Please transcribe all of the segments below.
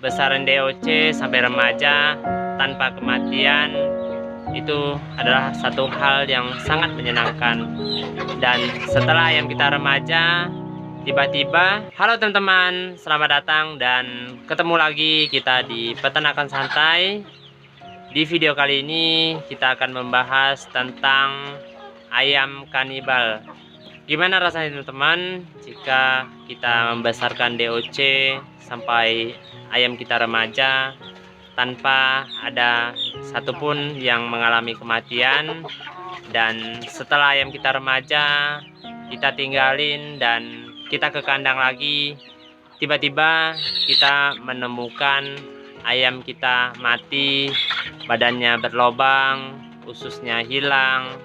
Besaran DOC sampai remaja tanpa kematian itu adalah satu hal yang sangat menyenangkan. Dan setelah ayam kita remaja, tiba-tiba, halo teman-teman, selamat datang dan ketemu lagi kita di Peternakan Santai. Di video kali ini kita akan membahas tentang ayam kanibal. Gimana rasanya teman-teman jika kita membesarkan DOC sampai ayam kita remaja tanpa ada satupun yang mengalami kematian, dan setelah ayam kita remaja kita tinggalin dan kita ke kandang lagi, tiba-tiba kita menemukan ayam kita mati, badannya berlobang, ususnya hilang.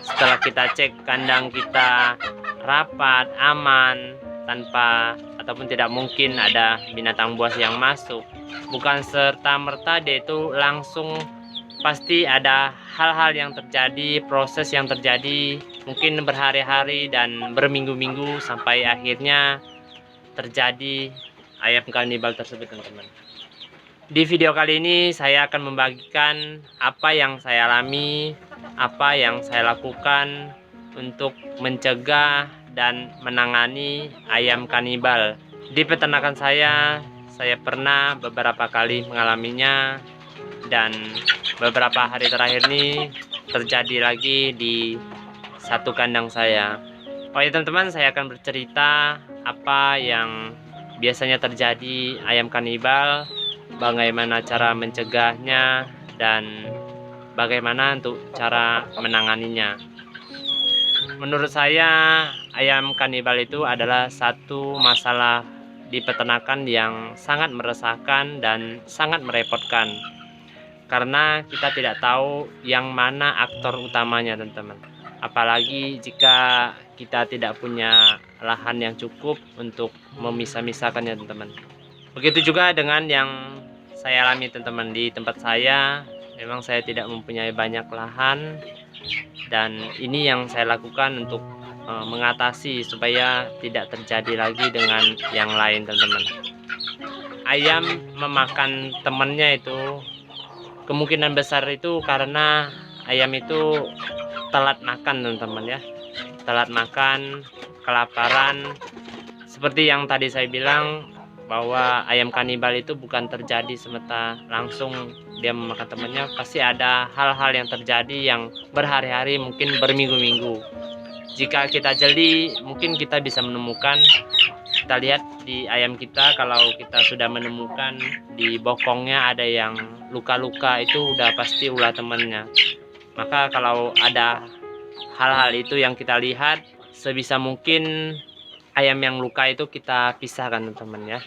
Setelah kita cek kandang kita rapat, aman, tanpa ataupun tidak mungkin ada binatang buas yang masuk. Bukan serta-merta dia itu langsung, pasti ada hal-hal yang terjadi, proses yang terjadi, mungkin berhari-hari dan berminggu-minggu sampai akhirnya terjadi ayam kanibal tersebut, teman-teman. Di video kali ini saya akan membagikan apa yang saya alami, apa yang saya lakukan untuk mencegah dan menangani ayam kanibal. Di peternakan saya pernah beberapa kali mengalaminya, dan beberapa hari terakhir ini terjadi lagi di satu kandang saya. Oh ya teman-teman, saya akan bercerita apa yang biasanya terjadi ayam kanibal, bagaimana cara mencegahnya, dan bagaimana untuk cara menanganinya. Menurut saya, ayam kanibal itu adalah satu masalah di peternakan yang sangat meresahkan dan sangat merepotkan, karena kita tidak tahu yang mana aktor utamanya, teman-teman. Apalagi jika kita tidak punya lahan yang cukup untuk memisah-misahkannya, teman-teman. Begitu juga dengan yang saya alami, teman-teman. Di tempat saya memang saya tidak mempunyai banyak lahan, dan ini yang saya lakukan untuk mengatasi supaya tidak terjadi lagi dengan yang lain, teman-teman. Ayam memakan temannya itu kemungkinan besar itu karena ayam itu telat makan, teman-teman ya. Telat makan, kelaparan. Seperti yang tadi saya bilang, bahwa ayam kanibal itu bukan terjadi semata langsung dia memakan temannya, pasti ada hal-hal yang terjadi yang berhari-hari, mungkin berminggu-minggu. Jika kita jeli, mungkin kita bisa menemukan. Kita lihat di ayam kita, kalau kita sudah menemukan di bokongnya ada yang luka-luka, itu udah pasti ulah temannya. Maka kalau ada hal-hal itu yang kita lihat, sebisa mungkin ayam yang luka itu kita pisahkan, teman-teman ya,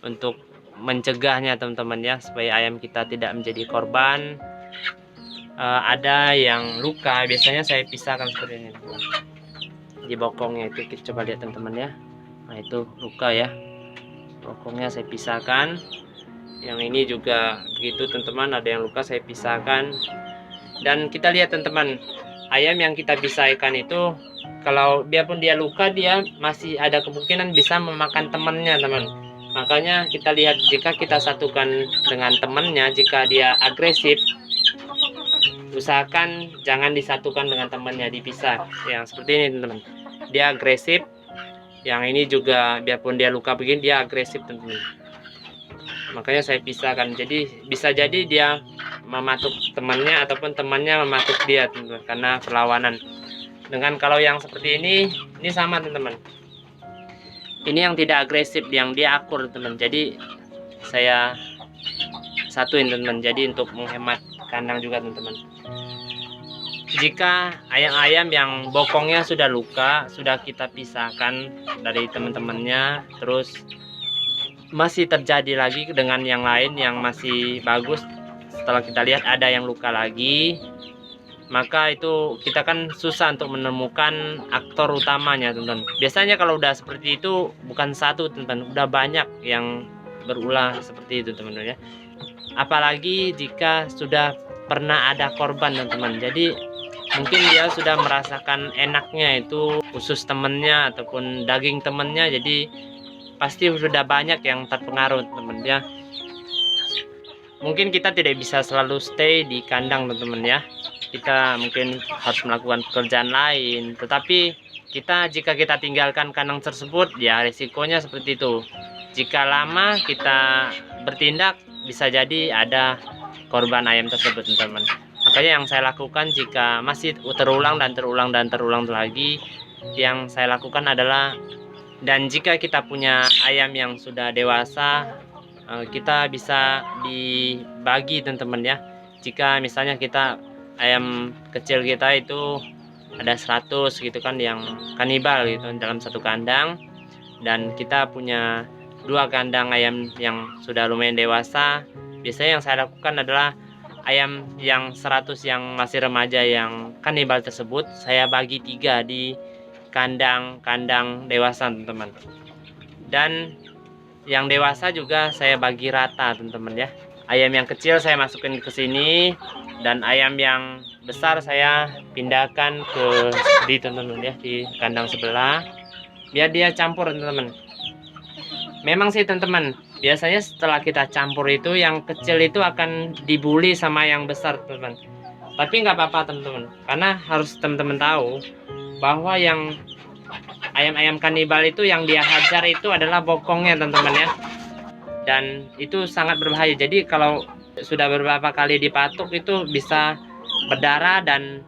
untuk mencegahnya, teman-teman ya, supaya ayam kita tidak menjadi korban. Ada yang luka, biasanya saya pisahkan seperti ini, teman-teman. Di bokongnya itu kita coba lihat, teman-teman ya. Nah itu luka ya, bokongnya saya pisahkan. Yang ini juga begitu, teman-teman, ada yang luka saya pisahkan. Dan kita lihat, teman-teman, ayam yang kita pisahkan itu, kalau biarpun dia luka, dia masih ada kemungkinan bisa memakan temannya, teman. Makanya kita lihat, jika kita satukan dengan temannya, jika dia agresif, usahakan jangan disatukan dengan temannya, dipisah. Yang seperti ini, teman-teman, dia agresif. Yang ini juga biarpun dia luka begini, dia agresif, teman-teman. Makanya saya pisahkan. Jadi bisa jadi dia mematuk temannya ataupun temannya mematuk dia, teman-teman, karena perlawanan. Dengan kalau yang seperti ini sama, teman-teman. Ini yang tidak agresif, yang dia akur, teman. Jadi saya satuin, teman. Jadi untuk menghemat kandang juga, teman-teman. Jika ayam-ayam yang bokongnya sudah luka, sudah kita pisahkan dari teman-temannya, terus masih terjadi lagi dengan yang lain yang masih bagus, setelah kita lihat ada yang luka lagi, maka itu kita kan susah untuk menemukan aktor utamanya, teman-teman. Biasanya kalau udah seperti itu bukan satu, teman-teman, udah banyak yang berulang seperti itu, teman-teman ya. Apalagi jika sudah pernah ada korban, teman-teman. Jadi mungkin dia sudah merasakan enaknya itu usus temennya ataupun daging temennya, jadi pasti sudah banyak yang terpengaruh teman-teman ya. Mungkin kita tidak bisa selalu stay di kandang teman-teman ya. Kita mungkin harus melakukan pekerjaan lain, tetapi jika kita tinggalkan kandang tersebut ya risikonya seperti itu. Jika lama kita bertindak, bisa jadi ada korban ayam tersebut teman-teman. Makanya yang saya lakukan jika masih terulang dan terulang lagi, yang saya lakukan adalah, dan jika kita punya ayam yang sudah dewasa, kita bisa dibagi teman-teman ya. Jika misalnya kita ayam kecil kita itu ada 100 gitu kan yang kanibal gitu dalam satu kandang, dan kita punya 2 kandang ayam yang sudah lumayan dewasa, biasanya yang saya lakukan adalah ayam yang 100 yang masih remaja yang kanibal tersebut saya bagi 3 di kandang dewasa teman-teman, dan yang dewasa juga saya bagi rata teman-teman ya. Ayam yang kecil saya masukin ke sini, dan ayam yang besar saya pindahkan ke di teman-teman ya, di kandang sebelah, biar dia campur teman-teman. Memang sih teman-teman, biasanya setelah kita campur itu yang kecil itu akan dibully sama yang besar teman-teman. Tapi nggak apa-apa teman-teman, karena harus teman-teman tahu bahwa yang ayam-ayam kanibal itu yang dia hajar itu adalah bokongnya teman-teman ya. Dan itu sangat berbahaya. Jadi kalau sudah beberapa kali dipatuk itu bisa berdarah, dan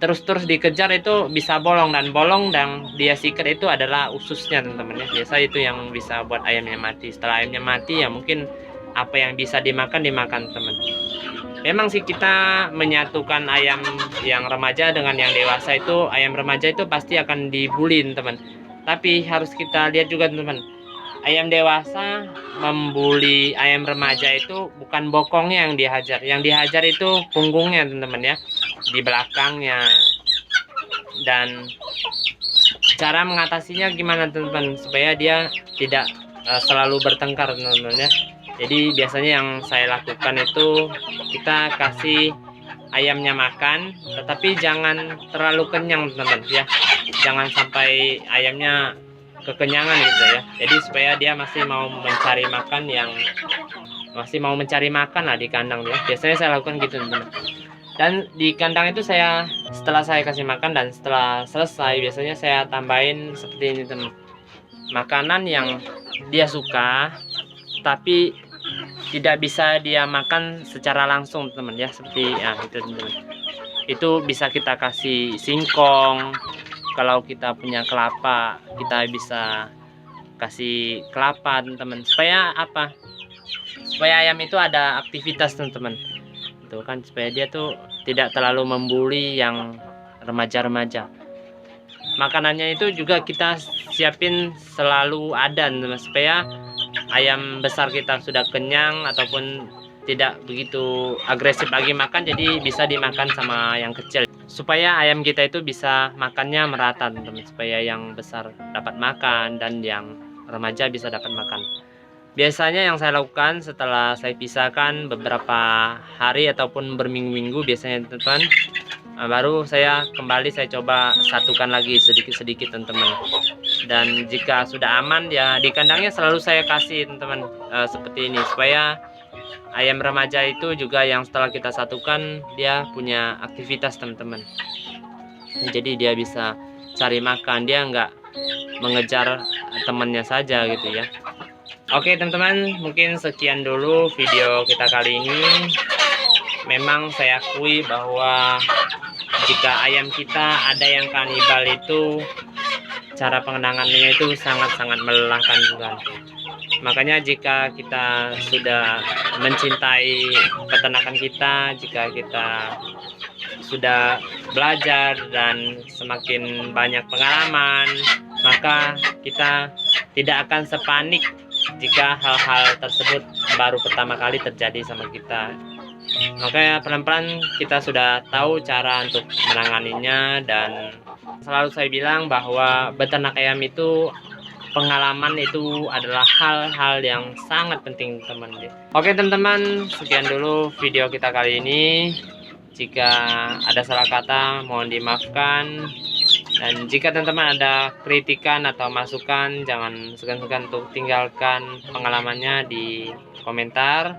terus dikejar itu bisa bolong dan dia sikat itu adalah ususnya teman-teman ya. Biasa itu yang bisa buat ayamnya mati. Setelah ayamnya mati ya mungkin apa yang bisa dimakan teman. Memang sih kita menyatukan ayam yang remaja dengan yang dewasa itu, ayam remaja itu pasti akan dibully teman. Tapi harus kita lihat juga teman, ayam dewasa membuli ayam remaja itu bukan bokongnya yang dihajar. Yang dihajar itu punggungnya teman-teman ya, di belakangnya. Dan cara mengatasinya gimana teman-teman, supaya dia tidak selalu bertengkar teman-teman ya. Jadi biasanya yang saya lakukan itu, kita kasih ayamnya makan, tetapi jangan terlalu kenyang teman-teman ya. Jangan sampai ayamnya kekenyangan gitu ya. Jadi supaya dia masih mau mencari makan lah di kandang ya. Biasanya saya lakukan gitu teman-teman. Dan di kandang itu setelah saya kasih makan dan setelah selesai, biasanya saya tambahin seperti ini teman, makanan yang dia suka tapi tidak bisa dia makan secara langsung teman ya, seperti ya itu teman. Itu bisa kita kasih singkong, kalau kita punya kelapa kita bisa kasih kelapa teman-teman, supaya apa, supaya ayam itu ada aktivitas teman-teman itu kan, supaya dia tuh tidak terlalu membuli yang remaja-remaja. Makanannya itu juga kita siapin selalu ada teman, supaya ayam besar kita sudah kenyang ataupun tidak begitu agresif lagi makan, jadi bisa dimakan sama yang kecil, supaya ayam kita itu bisa makannya merata teman-teman, supaya yang besar dapat makan dan yang remaja bisa dapat makan. Biasanya yang saya lakukan setelah saya pisahkan beberapa hari ataupun berminggu-minggu biasanya teman-teman, baru saya coba satukan lagi sedikit-sedikit teman-teman. Dan jika sudah aman ya di kandangnya selalu saya kasih teman-teman seperti ini, supaya ayam remaja itu juga yang setelah kita satukan dia punya aktivitas teman-teman. Jadi dia bisa cari makan, dia nggak mengejar temannya saja gitu ya. Oke teman-teman, mungkin sekian dulu video kita kali ini. Memang saya akui bahwa jika ayam kita ada yang kanibal itu, cara pengenangannya itu sangat-sangat melelahkan juga. Makanya jika kita sudah mencintai peternakan kita, jika kita sudah belajar dan semakin banyak pengalaman, maka kita tidak akan sepanik jika hal-hal tersebut baru pertama kali terjadi sama kita. Makanya pelan-pelan kita sudah tahu cara untuk menanganinya, dan selalu saya bilang bahwa beternak ayam itu pengalaman itu adalah hal-hal yang sangat penting teman-teman. Oke teman-teman, sekian dulu video kita kali ini. Jika ada salah kata mohon dimaafkan. Dan jika teman-teman ada kritikan atau masukan, jangan segan-segan untuk tinggalkan pengalamannya di komentar.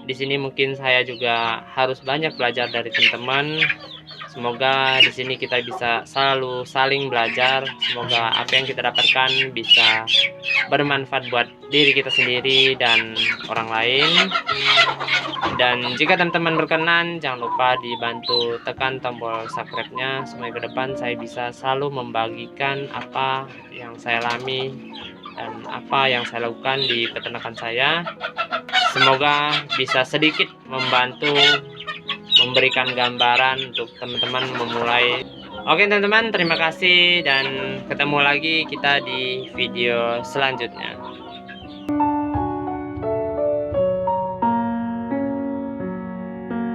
Di sini mungkin saya juga harus banyak belajar dari teman-teman. Semoga di sini kita bisa selalu saling belajar. Semoga apa yang kita dapatkan bisa bermanfaat buat diri kita sendiri dan orang lain. Dan jika teman-teman berkenan, jangan lupa dibantu tekan tombol subscribe-nya supaya ke depan saya bisa selalu membagikan apa yang saya alami dan apa yang saya lakukan di peternakan saya. Semoga bisa sedikit membantu memberikan gambaran untuk teman-teman memulai. Oke teman-teman, terima kasih dan ketemu lagi kita di video selanjutnya.